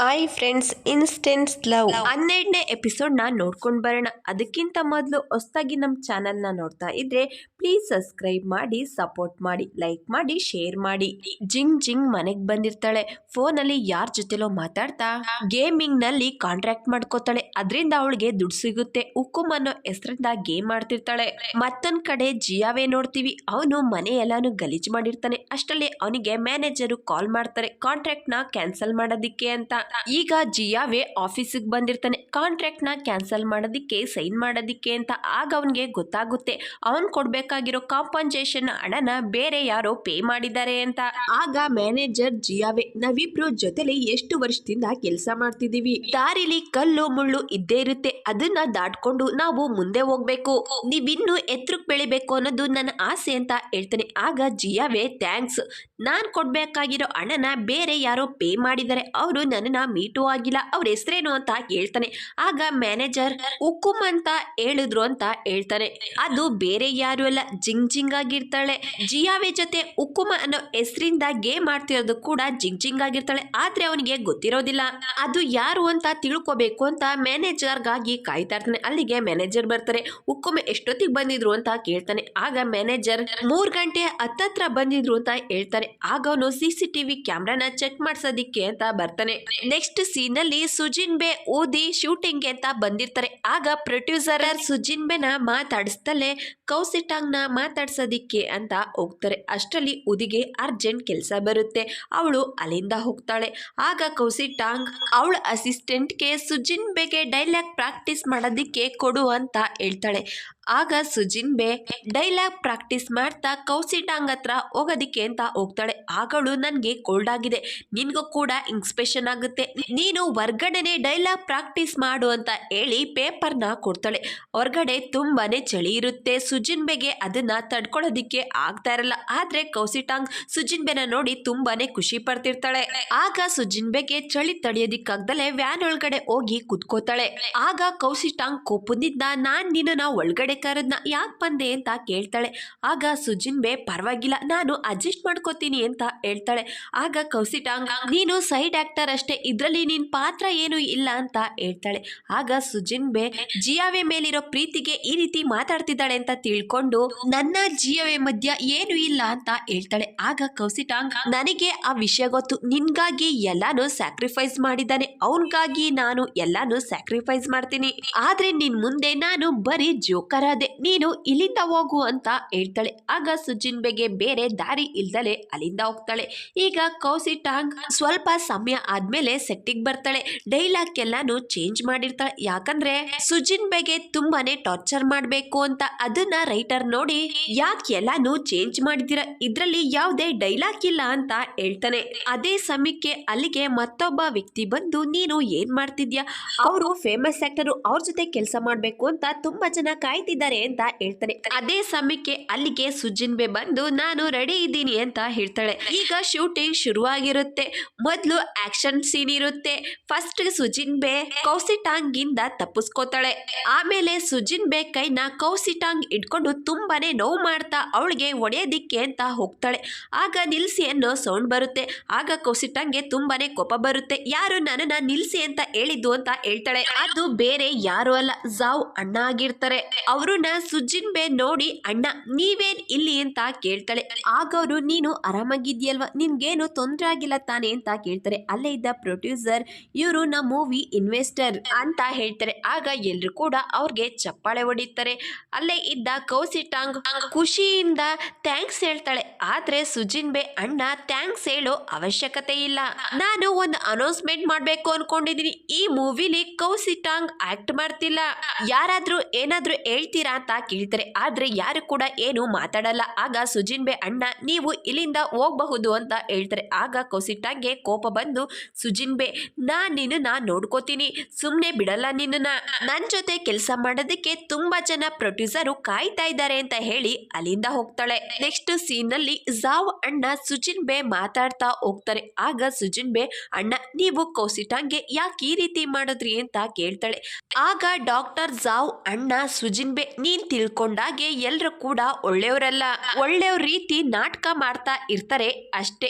Hi friends, instant love 12ನೇ ಎಪಿಸೋಡ್ನ ನೋಡ್ಕೊಂಡು ಬರೋಣ. ಅದಕ್ಕಿಂತ ಮೊದಲು ಹೊಸದಾಗಿ ನಮ್ಮ ಚಾನಲ್ನ ನೋಡ್ತಾ ಇದ್ರೆ ಪ್ಲೀಸ್ ಸಬ್ಸ್ಕ್ರೈಬ್ ಮಾಡಿ, ಸಪೋರ್ಟ್ ಮಾಡಿ, ಲೈಕ್ ಮಾಡಿ, ಶೇರ್ ಮಾಡಿ. ಜಿಂಗ್ ಜಿಂಗ್ ಮನೆಗೆ ಬಂದಿರ್ತಾಳೆ. ಫೋನಲ್ಲಿ ಯಾರ ಜೊತೆಲೋ ಮಾತಾಡ್ತಾ ಗೇಮಿಂಗ್ ನಲ್ಲಿ ಕಾಂಟ್ರಾಕ್ಟ್ ಮಾಡ್ಕೋತಾಳೆ. ಅದರಿಂದ ಅವಳಿಗೆ ದುಡ್ಡು ಸಿಗುತ್ತೆ. ಹುಕುಮ್ ಅನ್ನೋ ಹೆಸರಿಂದ ಗೇಮ್ ಮಾಡ್ತಿರ್ತಾಳೆ. ಮತ್ತೊಂದ್ ಕಡೆ ಜಿಯಾವೇ ನೋಡ್ತೀವಿ. ಅವನು ಮನೆ ಎಲ್ಲಾನು ಗಲೀಜ್ ಮಾಡಿರ್ತಾನೆ. ಅಷ್ಟರಲ್ಲಿ ಅವನಿಗೆ ಮ್ಯಾನೇಜರು ಕಾಲ್ ಮಾಡ್ತಾರೆ ಕಾಂಟ್ರಾಕ್ಟ್ ನ ಕ್ಯಾನ್ಸಲ್ ಮಾಡೋದಿಕ್ಕೆ ಅಂತ. ಈಗ ಜಿಯಾವೇ ಆಫೀಸಿಗೆ ಬಂದಿರ್ತಾನೆ ಕಾಂಟ್ರಾಕ್ಟ್ ನ ಕ್ಯಾನ್ಸಲ್ ಮಾಡೋದಿಕ್ಕೆ, ಸೈನ್ ಮಾಡೋದಿಕ್ಕೆ ಅಂತ. ಆಗ ಅವನ್ಗೆ ಗೊತ್ತಾಗುತ್ತೆ ಅವನ್ ಕೊಡ್ಬೇಕಾಗಿರೋ ಕಾಂಪನ್ಸೇಷನ್ ಹಣನ ಬೇರೆ ಯಾರೋ ಪೇ ಮಾಡಿದ್ದಾರೆ ಅಂತ. ಆಗ ಮ್ಯಾನೇಜರ್ ಜಿಯಾವೇ, ನಾವಿಬ್ರು ಜೊತೆಲಿ ಎಷ್ಟು ವರ್ಷದಿಂದ ಕೆಲಸ ಮಾಡ್ತಿದೀವಿ, ದಾರಿಲಿ ಕಲ್ಲು ಮುಳ್ಳು ಇದ್ದೇ ಇರುತ್ತೆ, ಅದನ್ನ ದಾಟ್ಕೊಂಡು ನಾವು ಮುಂದೆ ಹೋಗ್ಬೇಕು, ನೀವಿನ್ನು ಎತ್ತರಕ್ಕೆ ಬೆಳಿಬೇಕು ಅನ್ನೋದು ನನ್ನ ಆಸೆ ಅಂತ ಹೇಳ್ತಾನೆ. ಆಗ ಜಿಯಾವೇ, ಥ್ಯಾಂಕ್ಸ್, ನಾನ್ ಕೊಡ್ಬೇಕಾಗಿರೋ ಹಣನ ಬೇರೆ ಯಾರೋ ಪೇ ಮಾಡಿದ್ದಾರೆ, ಅವರು ನನ್ನ ಮೀಟು ಆಗಿಲ್ಲ, ಅವ್ರ ಹೆಸರೇನು ಅಂತ ಹೇಳ್ತಾನೆ. ಆಗ ಮ್ಯಾನೇಜರ್ ಹುಕುಮ್ ಅಂತ ಹೇಳಿದ್ರು ಅಂತ ಹೇಳ್ತಾನೆ. ಅದು ಬೇರೆ ಯಾರು ಅಲ್ಲ, ಜಿಂಗ್ ಜಿಂಗ್ ಆಗಿರ್ತಾಳೆ. ಜಿಯಾವೆ ಜೊತೆ ಹುಕುಮ ಅನ್ನೋ ಹೆಸರಿಂದ ಗೇಮ್ ಮಾಡ್ತಿರೋದು ಕೂಡ ಜಿಂಗ್ ಜಿಂಗ್ ಆಗಿರ್ತಾಳೆ. ಆದ್ರೆ ಅವನಿಗೆ ಗೊತ್ತಿರೋದಿಲ್ಲ ಅದು ಯಾರು ಅಂತ ತಿಳ್ಕೊಬೇಕು ಅಂತ ಮ್ಯಾನೇಜರ್ಗಾಗಿ ಕಾಯ್ತಾ ಇರ್ತಾನೆ. ಅಲ್ಲಿಗೆ ಮ್ಯಾನೇಜರ್ ಬರ್ತಾರೆ. ಹುಕುಮ್ ಎಷ್ಟೊತ್ತಿಗೆ ಬಂದಿದ್ರು ಅಂತ ಕೇಳ್ತಾನೆ. ಆಗ ಮ್ಯಾನೇಜರ್ 3 ಗಂಟೆ ಹತ್ತತ್ರ ಬಂದಿದ್ರು ಅಂತ ಹೇಳ್ತಾರೆ. ಆಗ ಅವನು CCTV ಕ್ಯಾಮ್ರಾನ ಚೆಕ್ ಮಾಡ್ಸೋದಿಕ್ಕೆ ಅಂತ ಬರ್ತಾನೆ. ನೆಕ್ಸ್ಟ್ ಸೀನ್ ಅಲ್ಲಿ ಸುಜಿನ್ಬೆ ಓದಿ ಶೂಟಿಂಗ್ ಅಂತ ಬಂದಿರ್ತಾರೆ. ಆಗ ಪ್ರೊಡ್ಯೂಸರ್ ಸುಜಿನ್ಬೆನ ಮಾತಾಡಿಸ್ತಲೇ ಕೌಸಿಟಾಂಗ್ ನ ಮಾತಾಡ್ಸೋದಿಕ್ಕೆ ಅಂತ ಹೋಗ್ತಾರೆ. ಅಷ್ಟರಲ್ಲಿ ಉದಿಗೆ ಅರ್ಜೆಂಟ್ ಕೆಲಸ ಬರುತ್ತೆ. ಅವಳು ಅಲ್ಲಿಂದ ಹೋಗ್ತಾಳೆ. ಆಗ ಕೌಸಿಟಾಂಗ್ ಅವಳ ಅಸಿಸ್ಟೆಂಟ್ಗೆ ಸುಜಿನ್ಬೆಗೆ ಡೈಲಾಗ್ ಪ್ರಾಕ್ಟೀಸ್ ಮಾಡೋದಿಕ್ಕೆ ಕೊಡು ಅಂತ ಹೇಳ್ತಾಳೆ. ಆಗ ಸುಜಿನ್ಬೆ ಡೈಲಾಗ್ ಪ್ರಾಕ್ಟೀಸ್ ಮಾಡ್ತಾ ಕೌಸಿಟಾಂಗ್ ಹತ್ರ ಹೋಗೋದಿಕ್ಕೆ ಅಂತ ಹೋಗ್ತಾಳೆ. ಆಗಳು ನನ್ಗೆ ಕೋಲ್ಡ್ ಆಗಿದೆ, ನಿನ್ಗೂ ಕೂಡ ಇನ್ಸ್ಪೆಷನ್ ಆಗುತ್ತೆ, ನೀನು ಹೊರ್ಗಡೆನೆ ಡೈಲಾಗ್ ಪ್ರಾಕ್ಟೀಸ್ ಮಾಡು ಅಂತ ಹೇಳಿ ಪೇಪರ್ನ ಕೊಡ್ತಾಳೆ. ಹೊರಗಡೆ ತುಂಬಾನೇ ಚಳಿ ಇರುತ್ತೆ. ಸುಜಿನ್ಬೆಗೆ ಅದನ್ನ ತಡ್ಕೊಳ್ಳೋದಿಕ್ಕೆ ಆಗ್ತಾ ಇರಲ್ಲ. ಆದ್ರೆ ಕೌಸಿಟಾಂಗ್ ಸುಜಿನ್ಬೆನ ನೋಡಿ ತುಂಬಾನೇ ಖುಷಿ ಪಡ್ತಿರ್ತಾಳೆ. ಆಗ ಸುಜಿನ್ಬೆಗೆ ಚಳಿ ತಡೆಯೋದಿಕ್ಕಾಗ್ದಲೆ ವ್ಯಾನ್ ಒಳಗಡೆ ಹೋಗಿ ಕುತ್ಕೋತಾಳೆ. ಆಗ ಕೌಸಿಟಾಂಗ್ ಕೋಪದಿಂದ ನಾನ್ ನಿನ್ನ ಒಳಗಡೆ ಕರೆದ್ನ, ಯಾಕೆ ಬಂದೆ ಅಂತ ಕೇಳ್ತಾಳೆ. ಆಗ ಸುಜಿನ್ಬೆ, ಪರವಾಗಿಲ್ಲ, ನಾನು ಅಡ್ಜಸ್ಟ್ ಮಾಡ್ಕೋತೀನಿ ಅಂತ ಹೇಳ್ತಾಳೆ. ಆಗ ಕೌಸಿಟಾಂಗ್, ನೀನು ಸೈಡ್ ಆಕ್ಟರ್ ಅಷ್ಟೇ, ಇದ್ರಲ್ಲಿ ನಿನ್ ಪಾತ್ರ ಏನು ಇಲ್ಲ ಅಂತ ಹೇಳ್ತಾಳೆ. ಆಗ ಸುಜಿನ್ಬೆ ಜಿಯಾವೆ ಮೇಲಿರೋ ಪ್ರೀತಿಗೆ ಈ ರೀತಿ ಮಾತಾಡ್ತಿದ್ದಾಳೆ ಅಂತ ತಿಳ್ಕೊಂಡು ನನ್ನ ಜಿಯಾವೆ ಮಧ್ಯ ಏನು ಇಲ್ಲ ಅಂತ ಹೇಳ್ತಾಳೆ. ಆಗ ಕೌಸಿಟಾಂಗ್, ನನಗೆ ಆ ವಿಷಯ ಗೊತ್ತು, ನಿನ್ಗಾಗಿ ಎಲ್ಲಾನು ಸ್ಯಾಕ್ರಿಫೈಸ್ ಮಾಡಿದ್ದಾನೆ, ಅವನ್ಗಾಗಿ ನಾನು ಎಲ್ಲಾನು ಸ್ಯಾಕ್ರಿಫೈಸ್ ಮಾಡ್ತೀನಿ, ಆದ್ರೆ ನಿನ್ ಮುಂದೆ ನಾನು ಬರೀ ಜೋಕರ್ ಆದೆ, ನೀನು ಇಲ್ಲಿಂದ ಹೋಗು ಅಂತ ಹೇಳ್ತಾಳೆ. ಆಗ ಸುಜಿನ್ಬೆಗೆ ಬೇರೆ ದಾರಿ ಇಲ್ದಲೆ ಅಲ್ಲಿಂದ ಹೋಗ್ತಾಳೆ. ಈಗ ಕೌಸಿಟಾಂಗ್ ಸ್ವಲ್ಪ ಸಮಯ ಆದ್ಮೇಲೆ ಸೆಟ್ಟಿಗೆ ಬರ್ತಾಳೆ. ಡೈಲಾಗ್ ಎಲ್ಲಾನು ಚೇಂಜ್ ಮಾಡಿರ್ತಾಳೆ. ಯಾಕಂದ್ರೆ ಸುಜಿನ್ಬೆಗೆ ತುಂಬಾನೇ ಟಾರ್ಚರ್ ಮಾಡ್ಬೇಕು ಅಂತ. ಅದನ್ನ ರೈಟರ್ ನೋಡಿ, ಯಾಕೆ ಎಲ್ಲಾನು ಚೇಂಜ್ ಮಾಡಿದಿರ, ಇದ್ರಲ್ಲಿ ಯಾವುದೇ ಡೈಲಾಗ್ ಇಲ್ಲ ಅಂತ ಹೇಳ್ತಾನೆ. ಅದೇ ಸಮಯಕ್ಕೆ ಅಲ್ಲಿಗೆ ಮತ್ತೊಬ್ಬ ವ್ಯಕ್ತಿ ಬಂದು, ನೀನು ಏನ್ ಮಾಡ್ತಿದ್ಯಾ, ಅವರು ಫೇಮಸ್ ಆಕ್ಟರ್, ಅವ್ರ ಜೊತೆ ಕೆಲಸ ಮಾಡ್ಬೇಕು ಅಂತ ತುಂಬಾ ಜನ ಕಾಯ್ತಿದ್ದಾರೆ ಅಂತ ಹೇಳ್ತಾನೆ. ಅದೇ ಸಮಯಕ್ಕೆ ಅಲ್ಲಿಗೆ ಸುಜಿನ್ಬೆ ಬಂದು, ನಾನು ರೆಡಿ ಇದ್ದೀನಿ ಅಂತ ಹೇಳ್ತಾಳೆ. ಈಗ ಶೂಟಿಂಗ್ ಶುರುವಾಗಿರುತ್ತೆ. ಮೊದಲು ಆಕ್ಷನ್ ಸೀನ್ ಇರುತ್ತೆ. ಫಸ್ಟ್ ಸುಜಿನ್ಬೆ ಕೌಸಿಟಾಂಗ್ ಇಂದ ತಪ್ಪಿಸ್ಕೋತಾಳೆ. ಆಮೇಲೆ ಸುಜಿನ್ಬೆ ಕೈನ ಕೌಸಿಟಾಂಗ್ ಇಟ್ಕೊಂಡು ತುಂಬಾನೇ ನೋವು ಮಾಡ್ತಾ ಅವಳಿಗೆ ಹೊಡೆಯೋದಿಕ್ಕೆ ಅಂತ ಹೋಗ್ತಾಳೆ. ಆಗ ನಿಲ್ಸಿ ಅನ್ನೋ ಸೌಂಡ್ ಬರುತ್ತೆ. ಆಗ ಕೌಸಿಟಾಂಗ್ಗೆ ತುಂಬಾನೇ ಕೋಪ ಬರುತ್ತೆ. ಯಾರು ನನ್ನನ್ನ ನಿಲ್ಸಿ ಅಂತ ಹೇಳಿದ್ದು ಅಂತ ಹೇಳ್ತಾಳೆ. ಅದು ಬೇರೆ ಯಾರು ಅಲ್ಲ, ಜಾವ್ ಅಣ್ಣ ಆಗಿರ್ತಾರೆ. ಅವ್ರನ್ನ ಸುಜಿನ್ಬೆ ನೋಡಿ, ಅಣ್ಣ ನೀವೇನ್ ಇಲ್ಲಿ ಅಂತ ಕೇಳ್ತಾಳೆ. ಆಗ ಅವರು, ನೀನು ಆರಾಮಾಗಿದ್ಯಲ್ವಾ, ನಿನ್ಗೇನು ತೊಂದರೆ ಆಗಿಲ್ಲ ತಾನೆ ಅಂತ ಕೇಳ್ತಾರೆ. ಅಲ್ಲೇ ಇದ್ದ ಪ್ರೊಡ್ಯೂಸರ್, ಇವರು ನಮ್ಮ ಮೂವಿ ಇನ್ವೆಸ್ಟರ್ ಅಂತ ಹೇಳ್ತಾರೆ. ಆಗ ಎಲ್ರು ಕೂಡ ಅವ್ರಿಗೆ ಚಪ್ಪಾಳೆ ಹೊಡಿತಾರೆ. ಅಲ್ಲೇ ಇದ್ದ ಕೌಸಿಟಾಂಗ್ ಖುಷಿಯಿಂದ ಥ್ಯಾಂಕ್ಸ್ ಹೇಳ್ತಾಳೆ. ಆದ್ರೆ ಸುಜಿನ್ಬೆ, ಅಣ್ಣ ಥ್ಯಾಂಕ್ಸ್ ಹೇಳೋ ಅವಶ್ಯಕತೆ ಇಲ್ಲ, ನಾನು ಒಂದು ಅನೌನ್ಸ್ಮೆಂಟ್ ಮಾಡ್ಬೇಕು ಅನ್ಕೊಂಡಿದೀನಿ, ಈ ಮೂವಿಲಿ ಕೌಸಿಟಾಂಗ್ ಆಕ್ಟ್ ಮಾಡ್ತಿಲ್ಲ, ಯಾರಾದ್ರೂ ಏನಾದ್ರೂ ಹೇಳ್ತೀರಾ ಅಂತ ಕೇಳ್ತಾರೆ. ಆದ್ರೆ ಯಾರು ಕೂಡ ಏನು ಮಾತಾಡಲ್ಲ. ಆಗ ಸುಜಿನ್ಬೆ, ಅಣ್ಣ ನೀವು ಇಲ್ಲಿಂದ ಹೋಗಬಹುದು ಅಂತ ಹೇಳ್ತಾರೆ. ಆಗ ಕೌಸಿಟಾಂಗ್ಗೆ ಕೋಪ ಬಂದು, ಸುಜಿನ್ಬೆ, ನಿನ್ನ ನೋಡ್ಕೋತೀನಿ, ಸುಮ್ನೆ ಬಿಡಲ್ಲ ನಿನ್ನ, ನನ್ ಜೊತೆ ಕೆಲಸ ಮಾಡೋದಕ್ಕೆ ತುಂಬಾ ಜನ ಪ್ರೊಡ್ಯೂಸರು ಕಾಯ್ತಾ ಇದ್ದಾರೆ ಅಂತ ಹೇಳಿ ಅಲ್ಲಿಂದ ಹೋಗ್ತಾಳೆ. ನೆಕ್ಸ್ಟ್ ಸೀನ್ ಅಲ್ಲಿ ಜಾವ್ ಅಣ್ಣ ಸುಜಿನ್ಬೆ ಮಾತಾಡ್ತಾ ಹೋಗ್ತಾರೆ. ಆಗ ಸುಜಿನ್ಬೆ, ಅಣ್ಣ ನೀವು ಕೌಸಿಟಾಂಗ್ಗೆ ಯಾಕೆ ಈ ರೀತಿ ಮಾಡಿದ್ರಿ ಅಂತ ಕೇಳ್ತಾಳೆ. ಆಗ ಡಾಕ್ಟರ್ ಜಾವ್ ಅಣ್ಣ ಸುಜಿನ್ಬೆ ಸುಜಿನ್ಬೆ ನೀನ್ ತಿಳ್ಕೊಂಡಾಗೆ ಎಲ್ರು ಕೂಡ ಒಳ್ಳೆಯವರಲ್ಲ, ಒಳ್ಳೆಯವ್ರ ರೀತಿ ನಾಟಕ ಮಾಡ್ತಾ ಇರ್ತಾರೆ ಅಷ್ಟೇ.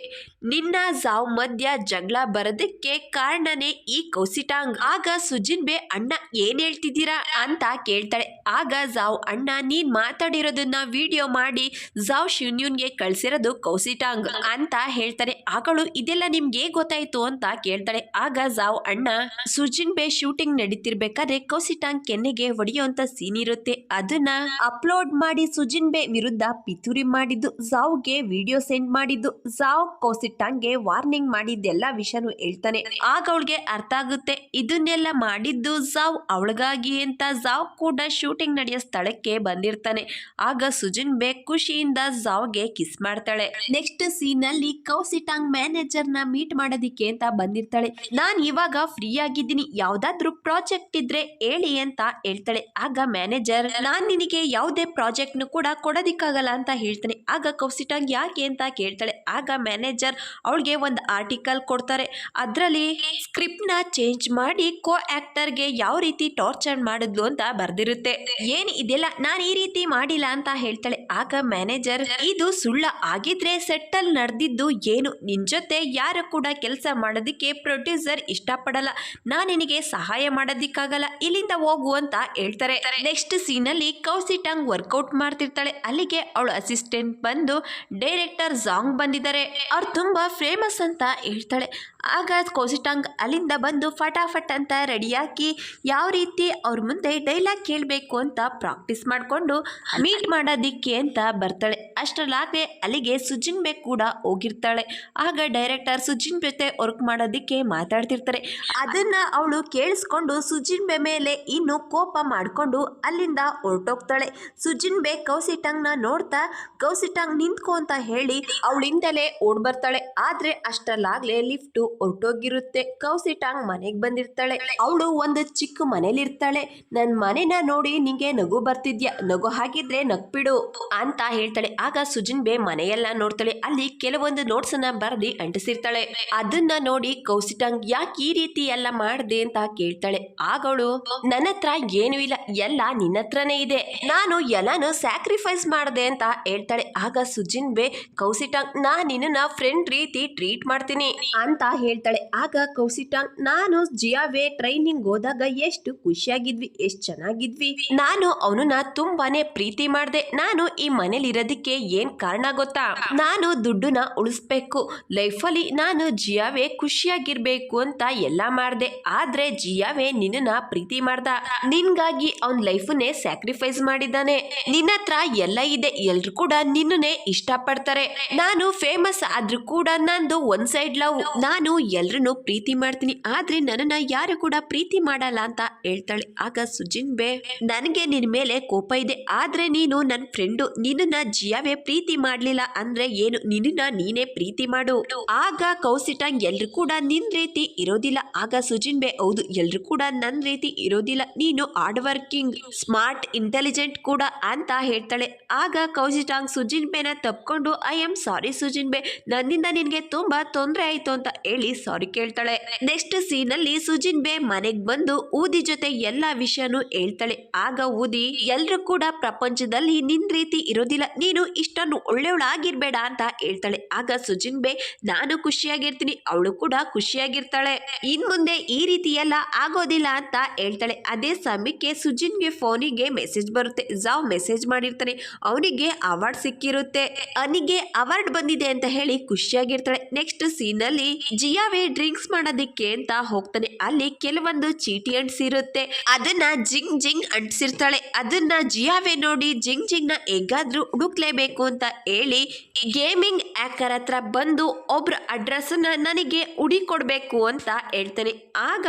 ನಿನ್ನ ಜಾವ್ ಮಧ್ಯ ಜಗಳ ಬರೋದಕ್ಕೆ ಕಾರಣನೇ ಈ ಕೌಸಿಟಾಂಗ್. ಆಗ ಸುಜಿನ್ಬೆ ಅಣ್ಣ ಏನ್ ಹೇಳ್ತಿದ್ದೀರಾ ಅಂತ ಕೇಳ್ತಾಳೆ. ಆಗ ಜಾವ್ ಅಣ್ಣ ನೀನ್ ಮಾತಾಡಿರೋದನ್ನ ವಿಡಿಯೋ ಮಾಡಿ ಜಾವ್ ಶಿನ್ಯೂನ್ಗೆ ಕಳ್ಸಿರೋದು ಕೌಸಿಟಾಂಗ್ ಅಂತ ಹೇಳ್ತಾನೆ. ಆಗಳು ಇದೆಲ್ಲ ನಿಮ್ಗೆ ಗೊತ್ತಾಯ್ತು ಅಂತ ಕೇಳ್ತಾಳೆ. ಆಗ ಜಾವ್ ಅಣ್ಣ ಸುಜಿನ್ಬೆ ಶೂಟಿಂಗ್ ನಡೀತಿರ್ಬೇಕಾದ್ರೆ ಕೌಸಿಟಾಂಗ್ ಕೆನ್ನೆಗೆ ಹೊಡೆಯುವಂತ ಸೀನ್ ಇರುತ್ತೆ, ಅದನ್ನ ಅಪ್ಲೋಡ್ ಮಾಡಿ ಸುಜಿನ್ಬೆ ವಿರುದ್ಧ ಪಿತೂರಿ ಮಾಡಿದ್ದು, ಜಾವ್ಗೆ ವಿಡಿಯೋ ಸೆಂಡ್ ಮಾಡಿದ್ದು, ಜಾವ್ ಕೌಸಿಟಾಂಗ್ಗೆ ವಾರ್ನಿಂಗ್ ಮಾಡಿದ್ದೆಲ್ಲ ವಿಷಯನೂ ಹೇಳ್ತಾನೆ. ಆಗ ಅವಳಿಗೆ ಅರ್ಥ ಆಗುತ್ತೆ ಇದನ್ನೆಲ್ಲ ಮಾಡಿದ್ದು ಜಾವ್ ಅವಳಿಗಾಗಿ ಅಂತ. ಜಾವ್ ಕೂಡ ಶೂಟಿಂಗ್ ನಡೆಯೋ ಸ್ಥಳಕ್ಕೆ ಬಂದಿರ್ತಾನೆ. ಆಗ ಸುಜಿನ್ಬೆ ಖುಷಿಯಿಂದ ಜಾವ್ಗೆ ಕಿಸ್ ಮಾಡ್ತಾಳೆ. ನೆಕ್ಸ್ಟ್ ಸೀನ್ ಅಲ್ಲಿ ಕೌಸಿಟಾಂಗ್ ಮ್ಯಾನೇಜರ್ ನ ಮೀಟ್ ಮಾಡೋದಿಕ್ಕೆ ಅಂತ ಬಂದಿರ್ತಾಳೆ. ನಾನ್ ಇವಾಗ ಫ್ರೀ ಆಗಿದ್ದೀನಿ, ಯಾವ್ದಾದ್ರು ಪ್ರಾಜೆಕ್ಟ್ ಇದ್ರೆ ಹೇಳಿ ಅಂತ ಹೇಳ್ತಾಳೆ. ಆಗ ಮ್ಯಾನೇಜರ್ ನಾನ್ ನಿನಗೆ ಯಾವುದೇ ಪ್ರಾಜೆಕ್ಟ್ ನು ಕೂಡ ಕೊಡೋದಿಕ್ಕಾಗಲ್ಲ ಅಂತ ಹೇಳ್ತಾನೆ. ಆಗ ಕೌಸಿಟಾಂಗ್ ಯಾಕೆ ಅಂತ ಕೇಳ್ತಾಳೆ. ಆಗ ಮ್ಯಾನೇಜರ್ ಅವಳಿಗೆ ಒಂದು ಆರ್ಟಿಕಲ್ ಕೊಡ್ತಾರೆ, ಅದ್ರಲ್ಲಿ ಸ್ಕ್ರಿಪ್ಟ್ ನ ಚೇಂಜ್ ಮಾಡಿ ಕೋ ಆಕ್ಟರ್ಗೆ ಯಾವ ರೀತಿ ಟಾರ್ಚರ್ ಮಾಡಿದ್ಲು ಅಂತ ಬರ್ದಿರುತ್ತೆ. ಏನ್ ಇದೆಲ್ಲ ನಾನ್ ಈ ರೀತಿ ಮಾಡಿಲ್ಲ ಅಂತ ಹೇಳ್ತಾಳೆ. ಆಗ ಮ್ಯಾನೇಜರ್ ಇದು ಸುಳ್ಳ ಆಗಿದ್ರೆ ಸೆಟ್ಟಲ್ ನಡೆದಿದ್ದು ಏನು, ನಿನ್ ಜೊತೆ ಯಾರು ಕೂಡ ಕೆಲಸ ಮಾಡೋದಿಕ್ಕೆ ಪ್ರೊಡ್ಯೂಸರ್ ಇಷ್ಟಪಡಲ್ಲ, ನಾನ್ ನಿನಗೆ ಸಹಾಯ ಮಾಡೋದಿಕ್ಕಾಗಲ್ಲ, ಇಲ್ಲಿಂದ ಹೋಗು ಅಂತ ಹೇಳ್ತಾರೆ. ನೆಕ್ಸ್ಟ್ ಸೀನ್ ಅಲ್ಲಿ ಕೌಸಿಟಾಂಗ್ ವರ್ಕೌಟ್ ಮಾಡ್ತಿರ್ತಾಳೆ. ಅಲ್ಲಿಗೆ ಅವಳ ಅಸಿಸ್ಟೆಂಟ್ ಬಂದು ಡೈರೆಕ್ಟರ್ ಜಾಂಗ್ ಬಂದಿದ್ದಾರೆ, ಅವ್ರು ತುಂಬಾ ಫೇಮಸ್ ಅಂತ ಹೇಳ್ತಾಳೆ. ಆಗ ಕೌಸಿಟಾಂಗ್ ಅಲ್ಲಿಂದ ಬಂದು ಫಟಾಫಟ್ ಅಂತ ರೆಡಿಯಾಗಿ ಯಾವ ರೀತಿ ಅವ್ರ ಮುಂದೆ ಡೈಲಾಗ್ ಕೇಳಬೇಕು ಅಂತ ಪ್ರಾಕ್ಟೀಸ್ ಮಾಡಿಕೊಂಡು ಮೀಟ್ ಮಾಡೋದಿಕ್ಕೆ ಅಂತ ಬರ್ತಾಳೆ. ಅಷ್ಟರಲ್ಲಾಗಲೇ ಅಲ್ಲಿಗೆ ಸುಜಿನ್ಬೆ ಕೂಡ ಹೋಗಿರ್ತಾಳೆ. ಆಗ ಡೈರೆಕ್ಟರ್ ಸುಜಿನ್ ಜೊತೆ ವರ್ಕ್ ಮಾಡೋದಿಕ್ಕೆ ಮಾತಾಡ್ತಿರ್ತಾರೆ. ಅದನ್ನ ಅವಳು ಕೇಳಿಸ್ಕೊಂಡು ಸುಜಿನ್ಬೆ ಮೇಲೆ ಇನ್ನು ಕೋಪ ಮಾಡಿಕೊಂಡು ಅಲ್ಲಿಂದ ಹೊರಟೋಗ್ತಾಳೆ. ಸುಜಿನ್ಬೆ ಕೌಸಿಟಾಂಗ್ನ ನೋಡ್ತಾ ಕೌಸಿಟಾಂಗ್ ನಿಂತ್ಕೋ ಅಂತ ಹೇಳಿ ಅವಳಿಂದಲೇ ಓಡ್ ಬರ್ತಾಳೆ. ಆದ್ರೆ ಅಷ್ಟರಲ್ಲಾಗ್ಲೇ ಲಿಫ್ಟ್ ಹೊರಟೋಗಿರುತ್ತೆ. ಕೌಸಿಟಾಂಗ್ ಮನೆಗೆ ಬಂದಿರ್ತಾಳೆ. ಅವಳು ಒಂದು ಚಿಕ್ಕ ಮನೇಲಿರ್ತಾಳೆ. ನನ್ ಮನೆನ ನೋಡಿ ನಿಂಗೆ ನಗು ಬರ್ತಿದ್ಯಾ, ನಗು ಹಾಕಿದ್ರೆ ನಗ್ಬಿಡು ಅಂತ ಹೇಳ್ತಾಳೆ. ಆಗ ಸುಜಿನ್ಬೆ ಮನೆಯೆಲ್ಲ ನೋಡ್ತಾಳೆ. ಅಲ್ಲಿ ಕೆಲವೊಂದು ನೋಟ್ಸ್ ಅನ್ನ ಬರ್ದಿ ಅಂಟಿಸಿರ್ತಾಳೆ. ಅದನ್ನ ನೋಡಿ ಕೌಸಿಟಾಂಗ್ ಯಾಕೆ ಈ ರೀತಿ ಎಲ್ಲ ಮಾಡ್ದೆ ಅಂತ ಕೇಳ್ತಾಳೆ. ಆಗವಳು ನನ್ನ ಹತ್ರ ಏನು ಇಲ್ಲ, ಎಲ್ಲ ನಿನ್ನ ಹತ್ರನೇ ಇದೆ, ನಾನು ಎಲ್ಲಾನು ಸ್ಯಾಕ್ರಿಫೈಸ್ ಮಾಡ್ದೆ ಅಂತ ಹೇಳ್ತಾಳೆ. ಆಗ ಸುಜಿನ್ಬೆ ಕೌಸಿಟಾಂಗ್ ನಾನ್ ನಿನ್ನ ಫ್ರೆಂಡ್ ರೀತಿ ಟ್ರೀಟ್ ಮಾಡ್ತೀನಿ ಅಂತ ಹೇಳ್ತಾಳೆ. ಆಗ ಕೌಸಿಟಾಂಗ್ ನಾನು ಜಿಯಾವೆ ಟ್ರೈನಿಂಗ್ ಹೋದಾಗ ಎಷ್ಟು ಖುಷಿಯಾಗಿದ್ವಿ, ಎಷ್ಟು ಚೆನ್ನಾಗಿದ್ವಿ, ನಾನು ಅವನನ್ನ ತುಂಬಾನೇ ಪ್ರೀತಿ ಮಾಡ್ದೆ, ನಾನು ಈ ಮನೇಲಿ ಇರೋದಕ್ಕೆ ಏನ್ ಕಾರಣ ಗೊತ್ತಾ, ನಾನು ದುಡ್ಡನ್ನ ಉಳಿಸ್ಬೇಕು, ಲೈಫಲ್ಲಿ ನಾನು ಜಿಯಾವೆ ಖುಷಿಯಾಗಿರ್ಬೇಕು ಅಂತ ಎಲ್ಲ ಮಾಡ್ದೆ, ಆದ್ರೆ ಜಿಯಾವೆ ನಿನ್ನ ಪ್ರೀತಿ ಮಾಡ್ದ, ನಿನ್ಗಾಗಿ ಅವನ್ ಲೈಫನ್ನೇ ಸ್ಯಾಕ್ರಿಫೈಸ್ ಮಾಡಿದ್ದಾನೆ, ನಿನ್ನ ಹತ್ರ ಎಲ್ಲ ಇದೆ, ಎಲ್ರು ಕೂಡ ನಿನ್ನನ್ನೇ ಇಷ್ಟಪಡ್ತಾರೆ, ನಾನು ಫೇಮಸ್ ಆದ್ರೂ ಕೂಡ ನಂದು ಒನ್ ಸೈಡ್ ಲವ್, ನಾನು ಎಲ್ರನ್ನು ಪ್ರೀತಿ ಮಾಡ್ತೀನಿ, ಆದ್ರೆ ನನ್ನನ್ನ ಯಾರು ಕೂಡ ಪ್ರೀತಿ ಮಾಡಲ್ಲ ಅಂತ ಹೇಳ್ತಾಳೆ. ಆಗ ಸುಜಿನ್ಬೆ ನನಗೆ ನಿನ್ ಮೇಲೆ ಕೋಪ ಇದೆ, ಆದ್ರೆ ನೀನು ನನ್ನ ಫ್ರೆಂಡು, ನಿನ್ನ ಜಿಯಾವೆ ಪ್ರೀತಿ ಮಾಡ್ಲಿಲ್ಲ ಅಂದ್ರೆ ಏನು, ನಿನ್ನ ನೀನೇ ಪ್ರೀತಿ ಮಾಡು. ಆಗ ಕೌಸಿಟಾಂಗ್ ಎಲ್ರು ಕೂಡ ನಿನ್ ರೀತಿ ಇರೋದಿಲ್ಲ. ಆಗ ಸುಜಿನ್ಬೆ ಹೌದು, ಎಲ್ರು ಕೂಡ ನನ್ ರೀತಿ ಇರೋದಿಲ್ಲ, ನೀನು ಹಾರ್ಡ್ ವರ್ಕಿಂಗ್, ಸ್ಮಾರ್ಟ್, ಇಂಟೆಲಿಜೆಂಟ್ ಕೂಡ ಅಂತ ಹೇಳ್ತಾಳೆ. ಆಗ ಕೌಸಿಟಾಂಗ್ ಸುಜಿನ್ಬೆನ ತಪ್ಕೊಂಡು ಐ ಆಮ್ ಸಾರಿ ಸುಜಿನ್ಬೆ, ನನ್ನಿಂದ ನಿನ್ಗೆ ತುಂಬಾ ತೊಂದರೆ ಆಯ್ತು ಅಂತ ಹೇಳಿ ಸಾರಿ ಕೇಳ್ತಾಳೆ. ನೆಕ್ಸ್ಟ್ ಸೀನ್ ಅಲ್ಲಿ ಸುಜಿನ್ಬೆ ಮನೆಗ್ ಬಂದು ಊದಿ ಜೊತೆ ಎಲ್ಲಾ ವಿಷಯನೂ ಹೇಳ್ತಾಳೆ. ಆಗ ಊದಿ ಎಲ್ರು ಕೂಡ ಪ್ರಪಂಚದಲ್ಲಿ ನಿನ್ ರೀತಿ ಇರೋದಿಲ್ಲ, ನೀನು ಇಷ್ಟೊಂದು ಒಳ್ಳೆಯವಳಾಗಿರ್ಬೇಡ ಅಂತ ಹೇಳ್ತಾಳೆ. ಆಗ ಸುಜಿನ್ಬೆ ನಾನು ಖುಷಿಯಾಗಿರ್ತೀನಿ, ಅವಳು ಕೂಡ ಖುಷಿಯಾಗಿರ್ತಾಳೆ, ಇನ್ ಮುಂದೆ ಈ ರೀತಿ ಎಲ್ಲ ಆಗೋದಿಲ್ಲ ಅಂತ ಹೇಳ್ತಾಳೆ. ಅದೇ ಸಮಯಕ್ಕೆ ಸುಜಿನ್ಗೆ ಫೋನಿಗೆ ಮೆಸೇಜ್ ಬರುತ್ತೆ. ಜಾವ್ ಮೆಸೇಜ್ ಮಾಡಿರ್ತಾನೆ, ಅವನಿಗೆ ಅವಾರ್ಡ್ ಸಿಕ್ಕಿರುತ್ತೆ, ಅವನಿಗೆ ಅವಾರ್ಡ್ ಬಂದಿದೆ ಅಂತ ಹೇಳಿ ಖುಷಿಯಾಗಿರ್ತಾಳೆ. ನೆಕ್ಸ್ಟ್ ಸೀನ್ ಅಲ್ಲಿ ಜಿಯಾವೆ ಡ್ರಿಂಕ್ಸ್ ಮಾಡೋದಿಕ್ಕೆ ಅಂತ ಹೋಗ್ತಾನೆ. ಅಲ್ಲಿ ಕೆಲವೊಂದು ಚೀಟಿ ಅಂಟಿಸಿರುತ್ತೆ, ಅದನ್ನ ಜಿಂಗ್ ಜಿಂಗ್ ಅಂಟಿಸಿರ್ತಾಳೆ. ಅದನ್ನ ಜಿಯಾವೆ ನೋಡಿ ಜಿಂಗ್ ಜಿಂಗ್ ನ ಹೇಗಾದ್ರೂ ಹುಡುಕ್ಲೇಬೇಕು ಅಂತ ಹೇಳಿ ಗೇಮಿಂಗ್ ಹ್ಯಾಕರ್ ಹತ್ರ ಬಂದು ಒಬ್ರ ಅಡ್ರೆಸ್ ನನಗೆ ಹುಡಿಕೊಡ್ಬೇಕು ಅಂತ ಹೇಳ್ತಾನೆ. ಆಗ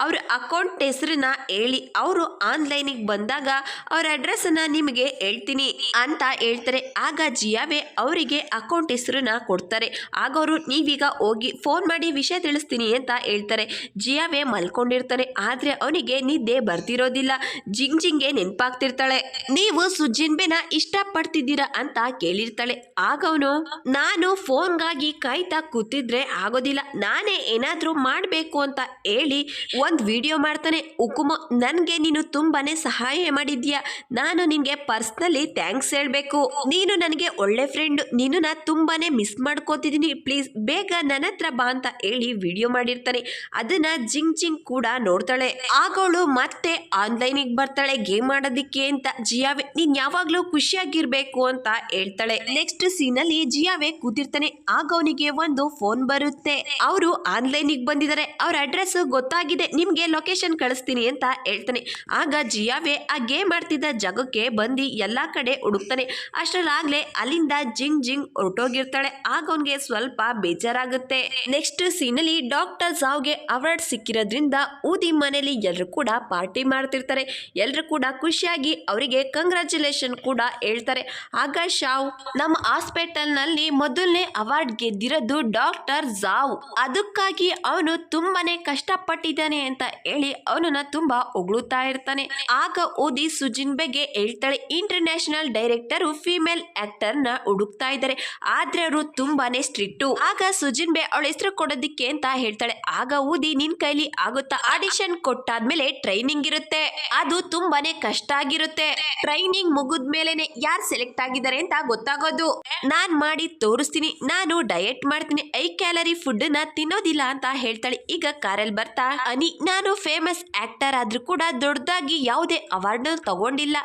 ಅವ್ರ ಅಕೌಂಟ್ ಹೆಸರನ್ನ ಹೇಳಿ ಅವರು ಆನ್ಲೈನಿಗೆ ಬಂದಾಗ ಅವ್ರ ಅಡ್ರೆಸ್ ನಿಮಗೆ ಹೇಳ್ತೀನಿ ಅಂತ ಹೇಳ್ತಾರೆ. ಆಗ ಜಿಯಾವೆ ಅವರಿಗೆ ಅಕೌಂಟ್ ಹೆಸರನ್ನ ಕೊಡ್ತಾರೆ. ಆಗ ಅವರು ನೀವೀಗ ಹೋಗಿ ಫೋನ್ ಫೋನ್ ಮಾಡಿ ವಿಷಯ ತಿಳಿಸ್ತೀನಿ ಅಂತ ಹೇಳ್ತಾರೆ. ಜಿಯಾವೆ ಮಲ್ಕೊಂಡಿರ್ತಾನೆ, ಆದ್ರೆ ಅವನಿಗೆ ನಿದ್ದೆ ಬರ್ತಿರೋದಿಲ್ಲ. ಜಿಂಗ್ಗೆ ನೆನ್ಪಾಗ್ತಿರ್ತಾಳೆ. ನೀವು ಸುಜಿನ್ಬೆನ ಇಷ್ಟಪಡ್ತಿದ್ದೀರಾ ಅಂತ ಕೇಳಿರ್ತಾಳೆ. ಆಗ ಅವನು, ನಾನು ಫೋನ್ಗಾಗಿ ಕಾಯ್ತಾ ಕೂತಿದ್ರೆ ಆಗೋದಿಲ್ಲ, ನಾನೇ ಏನಾದ್ರೂ ಮಾಡ್ಬೇಕು ಅಂತ ಹೇಳಿ ಒಂದ್ ವಿಡಿಯೋ ಮಾಡ್ತಾನೆ. ಉಕುಮ, ನನ್ಗೆ ನೀನು ತುಂಬಾನೇ ಸಹಾಯ ಮಾಡಿದ್ಯಾ, ನಾನು ನಿನ್ಗೆ ಪರ್ಸ್ನಲಿ ಥ್ಯಾಂಕ್ಸ್ ಹೇಳ್ಬೇಕು. ನೀನು ನನಗೆ ಒಳ್ಳೆ ಫ್ರೆಂಡ್, ನೀನು ತುಂಬಾನೇ ಮಿಸ್ ಮಾಡ್ಕೋತಿದ್ದೀನಿ, ಪ್ಲೀಸ್ ಬೇಗ ನನ್ನ ಹತ್ರ ಬಾ ಅಂತ ಹೇಳಿ ವಿಡಿಯೋ ಮಾಡಿರ್ತಾನೆ. ಅದನ್ನ ಜಿಂಗ್ ಕೂಡ ನೋಡ್ತಾಳೆ. ಆಗ ಅವಳು ಮತ್ತೆ ಆನ್ಲೈನಿಗೆ ಬರ್ತಾಳೆ ಗೇಮ್ ಆಡೋದಿಕ್ಕೆ ಅಂತ. ಜಿಯಾವೆ, ನೀನ್ ಯಾವಾಗ್ಲೂ ಖುಷಿಯಾಗಿರ್ಬೇಕು ಅಂತ ಹೇಳ್ತಾಳೆ. ನೆಕ್ಸ್ಟ್ ಸೀನ್ ಅಲ್ಲಿ ಜಿಯಾವೆ ಕೂತಿರ್ತಾನೆ. ಆಗ ಅವನಿಗೆ ಒಂದು ಫೋನ್ ಬರುತ್ತೆ. ಅವರು ಆನ್ಲೈನಿಗೆ ಬಂದಿದ್ದಾರೆ, ಅವ್ರ ಅಡ್ರೆಸ್ ಗೊತ್ತಾಗಿದೆ, ನಿಮ್ಗೆ ಲೊಕೇಶನ್ ಕಳಿಸ್ತೀನಿ ಅಂತ ಹೇಳ್ತಾನೆ. ಆಗ ಜಿಯಾವೆ ಆ ಗೇಮ್ ಆಡ್ತಿದ್ದ ಜಾಗಕ್ಕೆ ಬಂದು ಎಲ್ಲಾ ಕಡೆ ಹುಡುಕ್ತಾನೆ. ಅಷ್ಟರಲ್ಲಾಗ್ಲೇ ಅಲ್ಲಿಂದ ಜಿಂಗ್ ಹೊರಟೋಗಿರ್ತಾಳೆ. ಆಗ ಅವನ್ಗೆ ಸ್ವಲ್ಪ ಬೇಜಾರಾಗುತ್ತೆ. ನೆಕ್ಸ್ಟ್ ಸೀನ್ ಅಲ್ಲಿ ಡಾಕ್ಟರ್ ಝಾವ್ಗೆ ಅವಾರ್ಡ್ ಸಿಕ್ಕಿರೋದ್ರಿಂದ ಊದಿ ಮನೆಯಲ್ಲಿ ಎಲ್ಲರೂ ಕೂಡ ಪಾರ್ಟಿ ಮಾಡ್ತಿರ್ತಾರೆ. ಎಲ್ಲರೂ ಕೂಡ ಖುಷಿಯಾಗಿ ಅವರಿಗೆ ಕಂಗ್ರಾಚುಲೇಷನ್ ಕೂಡ ಹೇಳ್ತಾರೆ. ಆಗ ಶಾವ್, ನಮ್ಮ ಹಾಸ್ಪಿಟಲ್ ನಲ್ಲಿ ಮೊದಲನೇ ಅವಾರ್ಡ್ ಗೆದ್ದಿರೋದು ಡಾಕ್ಟರ್ ಝಾವ್, ಅದಕ್ಕಾಗಿ ಅವನು ತುಂಬಾನೇ ಕಷ್ಟಪಟ್ಟಿದ್ದಾನೆ ಅಂತ ಹೇಳಿ ಅವನನ್ನ ತುಂಬಾ ಹೊಗಳುತ್ತಾ ಇರ್ತಾನೆ. ಆಗ ಓದಿ ಸುಜಿನ್ಬೆಗೆ ಹೇಳ್ತಾಳೆ, ಇಂಟರ್ನ್ಯಾಷನಲ್ ಡೈರೆಕ್ಟರ್ ಫಿಮೇಲ್ ಆಕ್ಟರ್ ನ ಹುಡುಕ್ತಾ ಇದ್ದಾರೆ, ಆದ್ರೆ ಅವರು ತುಂಬಾನೇ ಸ್ಟ್ರಿಕ್ಟು. ಆಗ ಸುಜಿನ್ಬೆ ಅವಳ ಹೆಸರು ಕೊಡೋದಿಕ್ಕೆ ಅಂತ ಹೇಳ್ತಾಳೆ. ಆಗ ಊದಿ, ನಿನ್ ಕೈಲಿ ಆಗುತ್ತಾ? ಆಡಿಷನ್ ಕೊಟ್ಟಾದ್ಮೇಲೆ ಟ್ರೈನಿಂಗ್ ಇರುತ್ತೆ, ಅದು ತುಂಬಾನೇ ಕಷ್ಟ ಆಗಿರುತ್ತೆ. ಟ್ರೈನಿಂಗ್ ಮುಗಿದ್ಮೇಲೆನೆ ಯಾರು ಸೆಲೆಕ್ಟ್ ಆಗಿದ್ದಾರೆ ಅಂತ ಗೊತ್ತಾಗೋದು. ನಾನ್ ಮಾಡಿ ತೋರಿಸ್ತೀನಿ, ನಾನು ಡಯಟ್ ಮಾಡ್ತೀನಿ, ಐ ಕ್ಯಾಲರಿ ಫುಡ್ ನ ತಿನ್ನೋದಿಲ್ಲ ಅಂತ ಹೇಳ್ತಾಳೆ. ಈಗ ಕಾರಲ್ಲಿ ಬರ್ತಾ, ಅನಿ, ನಾನು ಫೇಮಸ್ ಆಕ್ಟರ್ ಆದ್ರೂ ಕೂಡ ದೊಡ್ಡದಾಗಿ ಯಾವುದೇ ಅವಾರ್ಡ್ ತಗೊಂಡಿಲ್ಲ.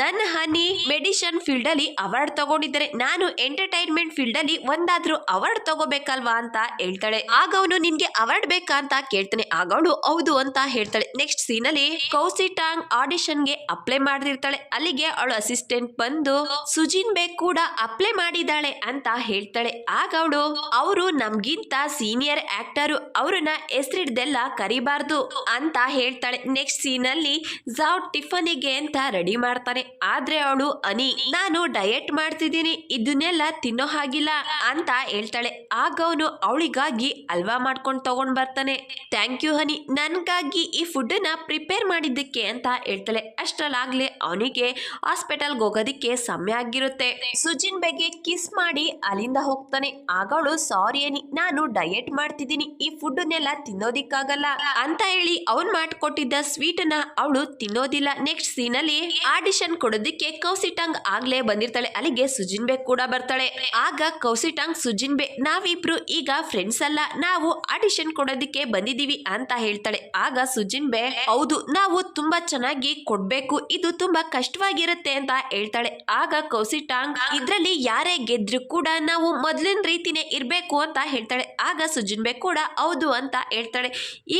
ನನ್ನ ಹನಿ ಮೆಡಿಸಿನ್ ಫೀಲ್ಡ್ ಅಲ್ಲಿ ಅವಾರ್ಡ್ ತಗೊಂಡಿದ್ದಾರೆ, ನಾನು ಎಂಟರ್ಟೈನ್ಮೆಂಟ್ ಫೀಲ್ಡ್ ಅಲ್ಲಿ ಒಂದಾದ್ರೂ ಅವಾರ್ಡ್ ತಗೋಬೇಕಲ್ವಾ ಅಂತ ಹೇಳ್ತಾಳೆ. ಆಗ ಅವನು, ನಿನ್ಗೆ ಅವಾರ್ಡ್ ಬೇಕಾ ಅಂತ ಕೇಳ್ತಾನೆ. ಆಗ ಅವಳು ಹೌದು ಅಂತ ಹೇಳ್ತಾಳೆ. ನೆಕ್ಸ್ಟ್ ಸೀನ್ ಅಲ್ಲಿ ಕೌಸಿಟಾಂಗ್ ಆಡಿಷನ್ ಗೆ ಅಪ್ಲೈ ಮಾಡಿರ್ತಾಳೆ. ಅಲ್ಲಿಗೆ ಅವಳು ಅಸಿಸ್ಟೆಂಟ್ ಬಂದು, ಸುಜಿನ್ಬೆ ಕೂಡ ಅಪ್ಲೈ ಮಾಡಿದಾಳೆ ಅಂತ ಹೇಳ್ತಾಳೆ. ಆಗ ಅವಳು, ಅವರು ನಮ್ಗಿಂತ ಸೀನಿಯರ್ ಆಕ್ಟರ್, ಅವ್ರನ್ನ ಹೆಸರಿಡ್ದೆಲ್ಲ ಕರಿಬಾರ್ದು ಅಂತ ಹೇಳ್ತಾಳೆ. ನೆಕ್ಸ್ಟ್ ಸೀನ್ ಅಲ್ಲಿ ಝಾವ್ ಟಿಫನಿಗೆ ಅಂತ ರೆಡಿ ಮಾಡ್ತಾನೆ. ಆದ್ರೆ ಅವಳು, ಅನಿ, ನಾನು ಡಯಟ್ ಮಾಡ್ತಿದ್ದೀನಿ, ಇದನ್ನೆಲ್ಲ ತಿನ್ನೋ ಹಾಗಿಲ್ಲ ಅಂತ ಹೇಳ್ತಾಳೆ. ಆಗ ಅವನು ಅವಳಿಗಾಗಿ ಹಲ್ವಾ ಮಾಡ್ಕೊಂಡು ತಗೊಂಡ್ ಬರ್ತಾನೆ. ಥ್ಯಾಂಕ್ ಯು ಹನಿ, ನನ್ಗಾಗಿ ಈ ಫುಡ್ ನ ಪ್ರಿಪೇರ್ ಮಾಡಿದ್ದಕ್ಕೆ ಅಂತ ಹೇಳ್ತಾಳೆ. ಅಷ್ಟರಲ್ಲಾಗ್ಲೇ ಅವನಿಗೆ ಹಾಸ್ಪಿಟಲ್ಗೆ ಹೋಗೋದಿಕ್ಕೆ ಸಮಯ ಆಗಿರುತ್ತೆ. ಸುಜಿನ್ಬೆಗೆ ಕಿಸ್ ಮಾಡಿ ಅಲ್ಲಿಂದ ಹೋಗ್ತಾನೆ. ಆಗ ಅವಳು, ಸಾರಿ ಅನಿ, ನಾನು ಡಯಟ್ ಮಾಡ್ತಿದ್ದೀನಿ, ಈ ಫುಡ್ನೆಲ್ಲ ತಿನ್ನೋದಿಕ್ಕಾಗಲ್ಲ ಅಂತ ಹೇಳಿ ಅವನ್ ಮಾಡ್ಕೊಟ್ಟಿದ್ದ ಸ್ವೀಟ್ ನ ಅವಳು ತಿನ್ನೋದಿಲ್ಲ. ನೆಕ್ಸ್ಟ್ ಸೀನ್ ಅಲ್ಲಿ ಆಡಿಷನ್ ಕೊಡೋದಿಕ್ಕೆ ಕೌಸಿಟಾಂಗ್ ಆಗ್ಲೇ ಬಂದಿರ್ತಾಳೆ. ಅಲ್ಲಿಗೆ ಸುಜಿನ್ಬೆ ಕೂಡ ಬರ್ತಾಳೆ. ಆಗ ಕೌಸಿಟಾಂಗ್, ಸುಜಿನ್ಬೆ, ನಾವಿಬ್ರು ಈಗ ಫ್ರೆಂಡ್ಸ್ ಅಲ್ಲ, ನಾವು ಆಡಿಷನ್ ಕೊಡೋದಿಕ್ಕೆ ಬಂದಿದೀವಿ ಅಂತ ಹೇಳ್ತಾಳೆ. ಆಗ ಸುಜಿನ್ಬೆ, ಹೌದು, ನಾವು ತುಂಬಾ ಚೆನ್ನಾಗಿ ಕೊಡ್ಬೇಕು, ಇದು ತುಂಬಾ ಕಷ್ಟವಾಗಿರುತ್ತೆ ಅಂತ ಹೇಳ್ತಾಳೆ. ಆಗ ಕೌಸಿಟಾಂಗ್, ಇದ್ರಲ್ಲಿ ಯಾರೇ ಗೆದ್ರು ಕೂಡ ನಾವು ಮೊದ್ಲಿನ ರೀತಿನೇ ಇರ್ಬೇಕು ಅಂತ ಹೇಳ್ತಾಳೆ. ಆಗ ಸುಜಿನ್ಬೆ ಕೂಡ ಹೌದು ಅಂತ ಹೇಳ್ತಾಳೆ.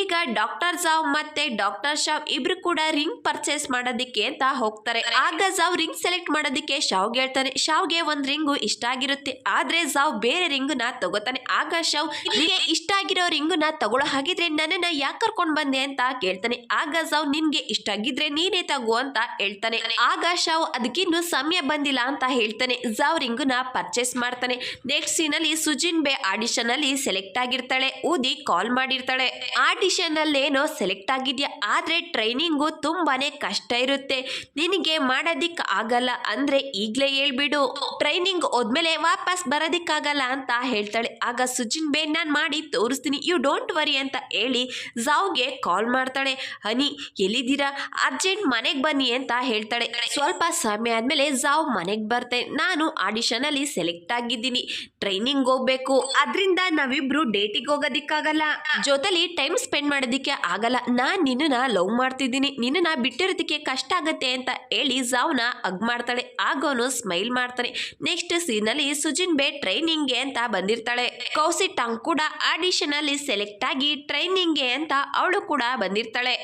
ಈಗ ಡಾಕ್ಟರ್ ಝಾವ್ ಮತ್ತೆ ಡಾಕ್ಟರ್ ಶಾವ್ ಇಬ್ರು ಕೂಡ ರಿಂಗ್ ಪರ್ಚೇಸ್ ಮಾಡೋದಿಕ್ಕೆ ಅಂತ ಹೋಗ್ತಾರೆ. ಆಗ ಝಾವ್ ರಿಂಗ್ ಸೆಲೆಕ್ಟ್ ಮಾಡೋದಿಕ್ಕೆ ಶಾವ್ಗೆ ಹೇಳ್ತಾನೆ. ಶಾವ್ಗೆ ಒಂದ್ ರಿಂಗು ಇಷ್ಟ ಆಗಿರುತ್ತೆ, ಆದ್ರೆ ಝಾವ್ ಬೇರೆ ರಿಂಗ್ ನ ತಗೋತಾನೆ. ಆಗ ಶಾವ್, ನಿನ್ಗೆ ಇಷ್ಟ ಆಗಿರೋ ರಿಂಗ್ ನ ತಗೊಳ್ಳೋ ಹಾಗಿದ್ರೆ ನನ್ನನ್ನ ಯಾಕೆ ಕರ್ಕೊಂಡ್ ಬಂದೆ ಅಂತ ಕೇಳ್ತಾನೆ. ಆಗ ಝಾವ್, ನಿನ್ಗೆ ಇಷ್ಟ ಆಗಿದ್ರೆ ನೀನೇ ತಗೋ ಅಂತ ಹೇಳ್ತಾನೆ. ಆಗ ಶಾವ್, ಅದಕ್ಕಿನ್ನು ಸಮಯ ಬಂದಿಲ್ಲ ಅಂತ ಹೇಳ್ತಾನೆ. ಝಾವ್ ರಿಂಗ್ ನ ಪರ್ಚೇಸ್ ಮಾಡ್ತಾನೆ. ನೆಕ್ಸ್ಟ್ ಸೀನ್ ಅಲ್ಲಿ ಸುಜಿನ್ಬೆ ಆಡಿಷನ್ ಅಲ್ಲಿ ಸೆಲೆಕ್ಟ್ ಆಗಿರ್ತಾಳೆ. ಊದಿ ಕಾಲ್ ಮಾಡಿರ್ತಾಳೆ. ಆಡಿಷನ್ ಅಲ್ಲಿ ಏನೋ ಸೆಲೆಕ್ಟ್ ಆಗಿದ್ಯಾ, ಆದ್ರೆ ಟ್ರೈನಿಂಗು ತುಂಬಾನೇ ಕಷ್ಟ ಇರುತ್ತೆ, ನಿನಗೆ ಮಾಡೋದಿಕ್ ಆಗಲ್ಲ ಅಂದ್ರೆ ಈಗ್ಲೇ ಹೇಳ್ಬಿಡು, ಟ್ರೈನಿಂಗ್ ಹೋದ್ಮೇಲೆ ವಾಪಸ್ ಬರೋದಿಕ್ಕಾಗಲ್ಲ ಅಂತ ಹೇಳ್ತಾಳೆ. ಆಗ ಸುಜಿನ್ಬೆ, ನಾನ್ ಮಾಡಿ ತೋರಿಸ್ತೀನಿ, ಯು ಡೋಂಟ್ ವರಿ ಅಂತ ಹೇಳಿ ಝಾವ್ಗೆ ಕಾಲ್ ಮಾಡ್ತಾಳೆ. ಹನಿ, ಎಲ್ಲಿದ್ದೀರಾ, ಅರ್ಜೆಂಟ್ ಮನೆಗೆ ಬನ್ನಿ ಅಂತ ಹೇಳ್ತಾಳೆ. ಸ್ವಲ್ಪ ಸಮಯ ಆದ್ಮೇಲೆ ಝಾವ್ ಮನೆಗೆ ಬರ್ತೆ. ನಾನು ಆಡಿಷನ್ ಅಲ್ಲಿ ಸೆಲೆಕ್ಟ್ ಆಗಿದ್ದೀನಿ, ಟ್ರೈನಿಂಗ್ ಹೋಗ್ಬೇಕು, ಅದ್ರಿಂದ ನಾವಿಬ್ರು ಡೇಟಿಗೆ ಹೋಗೋದಿಕ್ಕಾಗಲ್ಲ, ಜೊತೆಲಿ ಟೈಮ್ ಸ್ಪೆಂಡ್ ಮಾಡೋದಿಕ್ಕೆ ಆಗಲ್ಲ, ನಾನ್ ನಿನ್ನ ಲವ್ ಮಾಡ್ತಿದ್ದೀನಿ, ನಿನ್ನ ಬಿಟ್ಟಿರೋದಕ್ಕೆ ಕಷ್ಟ ಆಗತ್ತೆ ಅಂತ ಹೇಳಿ ಝಾವ್ನ ಹಗ್ ಮಾಡ್ತಾಳೆ. ಆಗ ಅವನು ಸ್ಮೈಲ್ ಮಾಡ್ತಾನೆ. ನೆಕ್ಸ್ಟ್ ಸೀನ್ ಅಲ್ಲಿ ಸುಜಿನ್ಬೆ ಟ್ರೈನಿಂಗ್ಗೆ ಅಂತ ಬಂದಿರ್ತಾಳೆ. ಕೌಸಿಟಾಂಗ್ ಕೂಡ ಆಡಿಷನ್ ಅಲ್ಲಿ ಸೆಲೆಕ್ಟ್ ಆಗಿ ಟ್ರೈನಿಂಗ್ಗೆ ಅಂತ ಅವಳು ಕೂಡ ಬಂದಿರ್ತಾಳೆ.